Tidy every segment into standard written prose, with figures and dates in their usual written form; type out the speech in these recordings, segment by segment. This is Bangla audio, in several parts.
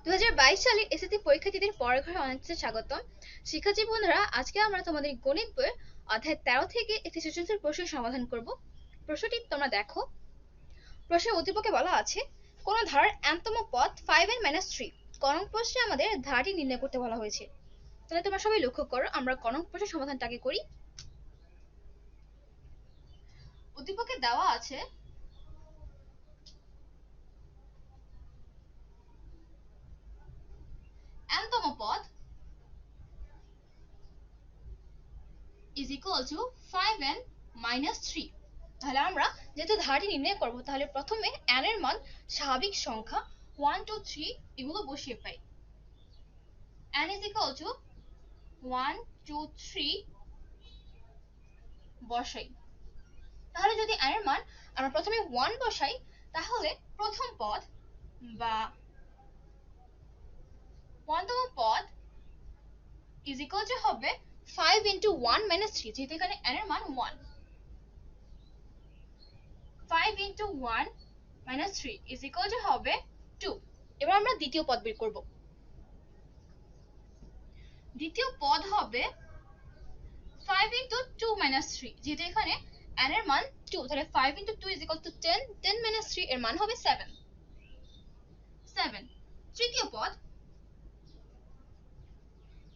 2022 সালে এসএসসি পরীক্ষার্থীদের পরের ঘরে অনেকটা স্বাগতম। শিক্ষার্থী বন্ধুরা, আজকে আমরা তোমাদের গণিত বইয়ের অধ্যায় 13 থেকে একটি সৃজনশীল প্রশ্নের সমাধান করব। প্রশ্নটি তোমরা দেখো। প্রশ্নের উদ্দীপকে বলা আছে, কোন ধারার nতম পদ 5n - 3। কনক প্রশ্নে আমাদের ধারাটি নির্ণয় করতে বলা হয়েছে। তাহলে তোমরা সবাই লক্ষ্য করো, আমরা কনক প্রশ্নের সমাধানটাকে করি। উদ্দীপকে দেওয়া আছে nতম পদ is equal to 5n - 3। তাহলে আমরা যেহেতু ধারাটি নির্ণয় করব, তাহলে প্রথমে n এর মান স্বাভাবিক সংখ্যা 1 2 3 এগুলো বসিয়ে পাই। n is equal to 1 2 3 বসাই। তাহলে যদি n এর মান আমরা প্রথমে 1 বসাই, তাহলে প্রথম পদ বা 1তম পদ is equal to হবে 5 into 1 minus 3, যেহেতু এখানে n এর মান 1। 5 into 1 minus 3 is equal to হবে 2। এবার আমরা দ্বিতীয় পদ বের করব। দ্বিতীয় পদ হবে 5 into 2 minus 3, যেহেতু এখানে n এর মান 2, তাহলে 5 into 2 is equal to 10। 10 minus 3 এর মান হবে 7। 7। তৃতীয় পদ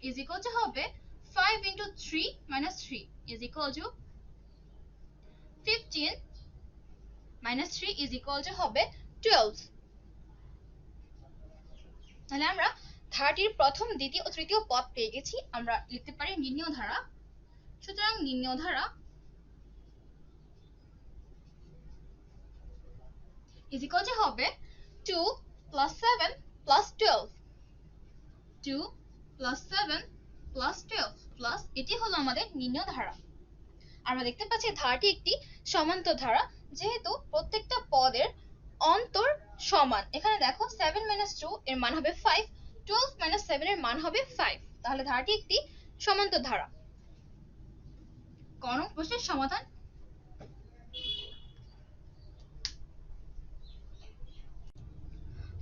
is equal to হবে 5 into 3 minus 3 is equal to 15 minus 3 is equal to হবে 12। তাহলে আমরা ধারাটির প্রথম, দ্বিতীয় ও তৃতীয় পদ পেয়ে গেছি। আমরা লিখতে পারি নির্ণেয় ধারা। সুতরাং নির্ণেয় ধারা is equal to হবে 2 plus 7 plus 12। 2 plus 7 plus 12 plus এটি হলো আমাদের নির্ণেয় ধারা। আমরা দেখতে পাচ্ছি ধারাটি একটি সমান্তর ধারা, যেহেতু প্রত্যেকটা পদের অন্তর সমান। এখানে দেখো 7 minus 2 এর মান হবে 5, 12 minus 7 এর মান হবে 5। তাহলে ধারাটি একটি সমান্তর ধারা। কনক প্রশ্নের সমাধান।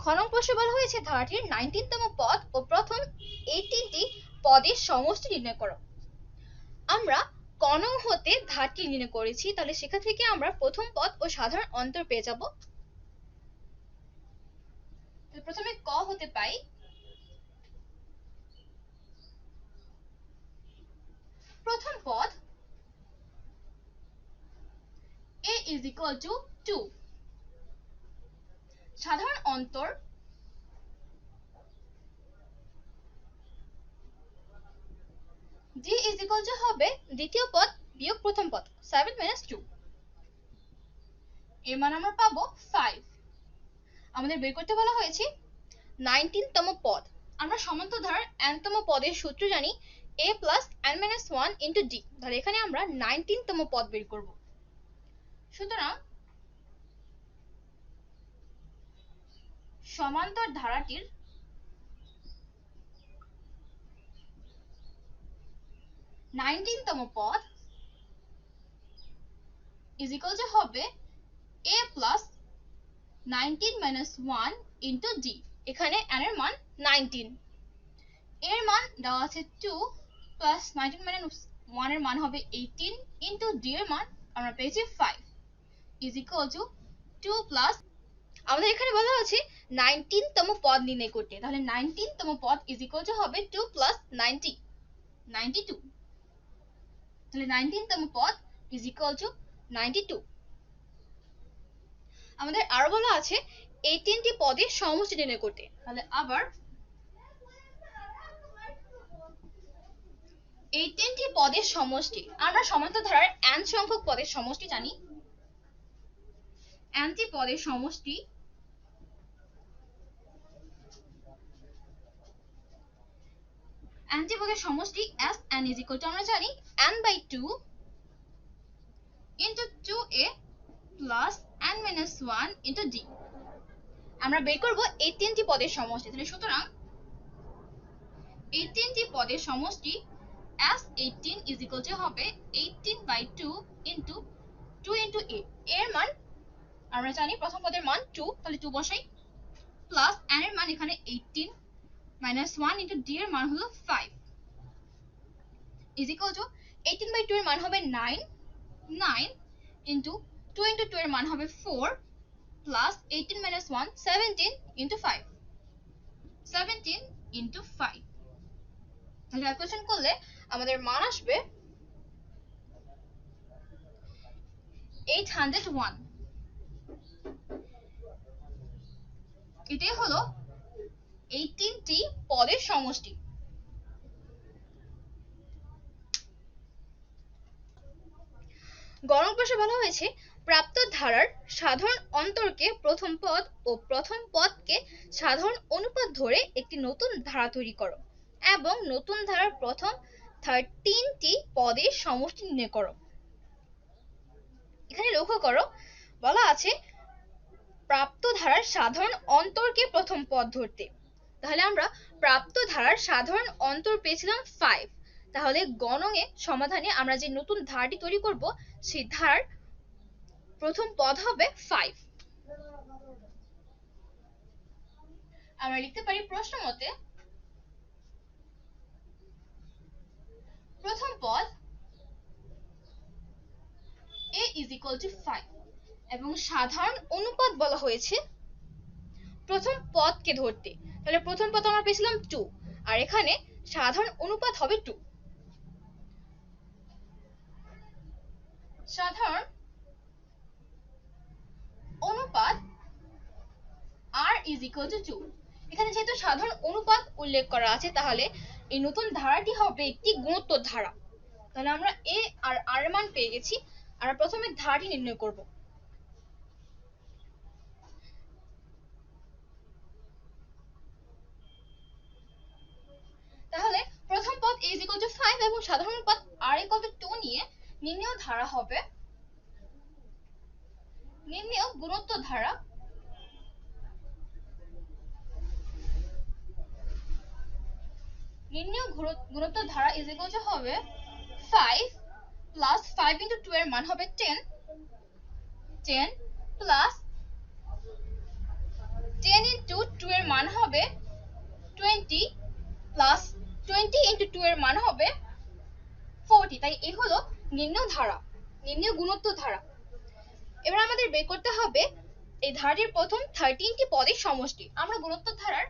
খ নং প্রশ্নে বলা হয়েছে ধারাটির 19তম পদ ও প্রথম 18টি পদের সমষ্টি নির্ণয় করো। আমরা ক নং হতে ধারাটি নির্ণয় করেছি, তাহলে সেখান থেকে আমরা প্রথম পদ ও সাধারণ অন্তর পেয়ে যাব। প্রথমে ক হতে পাই প্রথম পদ a is equal to 2। সাধারণ অন্তর d is equal to হবে দ্বিতীয় পদ বিয়োগ প্রথম পদ 7 minus 2। এর মান আমরা পাবো 5। আমাদের বের করতে বলা হয়েছে 19তম পদ। আমরা সমান্তর ধারার nতম পদের সূত্র জানি a plus n minus 1 into d। তাহলে এখানে আমরা 19তম পদ বের করব। সুতরাং সমান্তর ধারাটির নাইনটিনতম পদ is equal to হবে a plus 19 minus 1 into d। এখানে n এর মান 19, এর মান দেওয়া আছে 2 plus 19 minus 1 এর মান হবে 18 into d এর মান আমরা পেয়েছি 5 is equal to 2 plus আমাদের এখানে বলা আছে 19তম পদ নির্ণয় করতে। তাহলে 19তম পদ is equal to হবে 2 plus 90 92। তাহলে 19তম পদ is equal to 92। আমাদের আরো বলা আছে 18টি পদের সমষ্টি নির্ণয় করতে। তাহলে আবার 18টি পদের সমষ্টি, আমরা সমান্তর ধারার n সংখ্যক পদের সমষ্টি জানি। nটি পদের সমষ্টি nটি পদের সমষ্টি Sn is equal to আমরা জানি n by 2 into 2a plus n minus 1 into d। আমরা বের করব 18টি পদের সমষ্টি। তাহলে সুতরাং 18টি পদের সমষ্টি S18 is equal to হবে 18 by 2 into 2 into a। এর মান আমরা জানি প্রথম পদের মান 2, তাহলে 2 বসাই। প্লাস n এর মান এখানে 18 মাইনাস 1 ইন্টু d এর মান হলো 5 ইজ ইকুয়াল টু 18/2 এর মান হবে 9 ইন্টু 2 ইন্টু 2 এর মান হবে 4 প্লাস 18 মাইনাস 1 17 ইন্টু 5 17 ইন্টু 5 তাহলে ক্যালকুলেশন করলে আমাদের মান আসবে 801 এটাই হলো 18টি পদের সমষ্টি। গণক প্রশ্নে বলা হয়েছে প্রাপ্ত ধারার সাধারণ অন্তরকে প্রথম পদ ও প্রথম পদকে সাধারণ অনুপাত ধরে একটি নতুন ধারা তৈরি করো এবং নতুন ধারার প্রথম 13টি পদের সমষ্টি নির্ণয় করো। এখানে লক্ষ্য করো বলা আছে প্রাপ্ত ধারার সাধারণ অন্তরকে প্রথম পদ ধরতে, তাহলে আমরা প্রাপ্ত ধারার সাধারণ অন্তর পেয়েছিলাম 5, তাহলে গণকে সমাধানে আমরা যে নতুন ধারাটি তৈরি করব সেই ধারার প্রথম পদ হবে 5। আমরা লিখতে পারি প্রশ্ন মতে প্রথম পদ a is equal to 5 এবং সাধারণ অনুপাত বলা হয়েছে প্রথম পদকে ধরতে, তাহলে প্রথম পদ আমরা পেয়েছিলাম 2 আর এখানে সাধারণ অনুপাত হবে 2। সাধারণ অনুপাত r is equal to 2, এখানে যেহেতু সাধারণ অনুপাত উল্লেখ করা আছে তাহলে এই নতুন ধারাটি হবে একটি গুণোত্তর ধারা। তাহলে আমরা a আর r এর মান পেয়ে গেছি, আমরা প্রথমে ধারাটি নির্ণয় করব। তাহলে প্রথম পদ a is equal to 5 এবং সাধারণ অনুপাত r equal to 2 নিয়ে নির্ণেয় ধারা হবে নির্ণেয় গুণোত্তর ধারা গুণোত্তর ধারা is equal to হবে 5 প্লাস 5 into 2 এর মান হবে 10 প্লাস 10 into 2 এর মান হবে 20 প্লাস 20 into 2 এর মান হবে 40। তাই এই হলো নির্ণেয় ধারা, নির্ণেয় গুণোত্তর ধারা। এবার আমাদের বের করতে হবে এই ধারাটির প্রথম 13টি পদের সমষ্টি। আমরা গুণোত্তর ধারার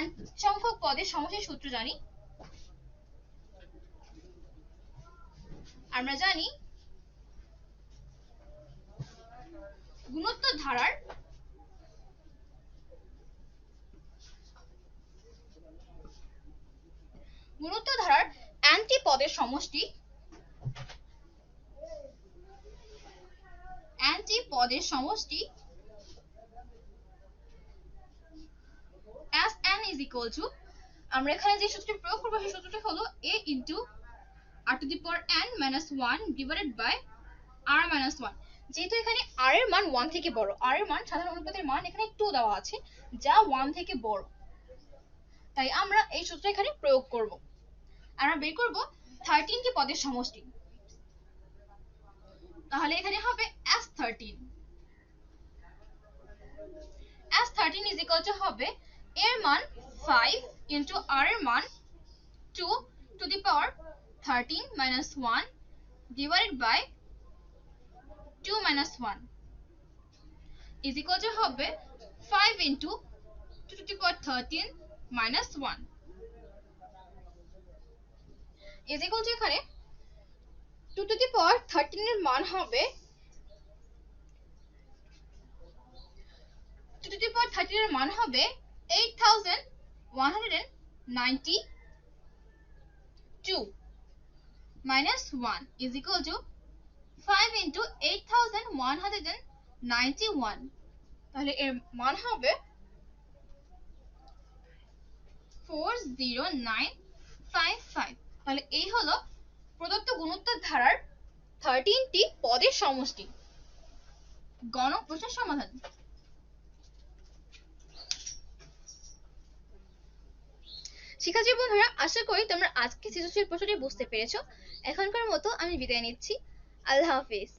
n সংখ্যক পদের সমষ্টির সূত্র জানি। আমরা জানি গুণোত্তর ধারার nটি পদের সমষ্টি as n is equal to, আমরা এখানে যে সূত্রটি প্রয়োগ করব সেই সূত্রটি হলো a into r to the power n minus 1 divided by r minus 1। যেহেতু এখানে r এর মান 1 থেকে বড়, r এর মান সাধারণ অনুপাতের মান এখানে 2 দেওয়া আছে যা 1 থেকে বড়, তাই আমরা এই সূত্র এখানে প্রয়োগ করব। আমরা বের করব 13টি পদের সমষ্টি। তাহলে এখানে হবে s13 is equal to হবে এর মান 5 into r এর মান 2 to the power 13 minus 1 divided by 2 minus 1 is equal to হবে 5 into 2 to the power 13 minus 1 is equal to এখানে 2 to the power 13 এর মান হবে 2 to the power 13 এর মান হবে 8192 minus 1 is equal to 5 into 8191, তাহলে এর মান হবে 40955। তাহলে এই হলো প্রদত্ত গুণোত্তর ধারার 13টি পদের সমষ্টি। গণক প্রশ্নের সমাধান। শিক্ষার্থী বন্ধুরা, আশা করি তোমরা আজকে সৃজনশীল প্রশ্নটি বুঝতে পেরেছো। এখনকার মতো আমি বিদায় নিচ্ছি। আল্লাহ হাফিজ।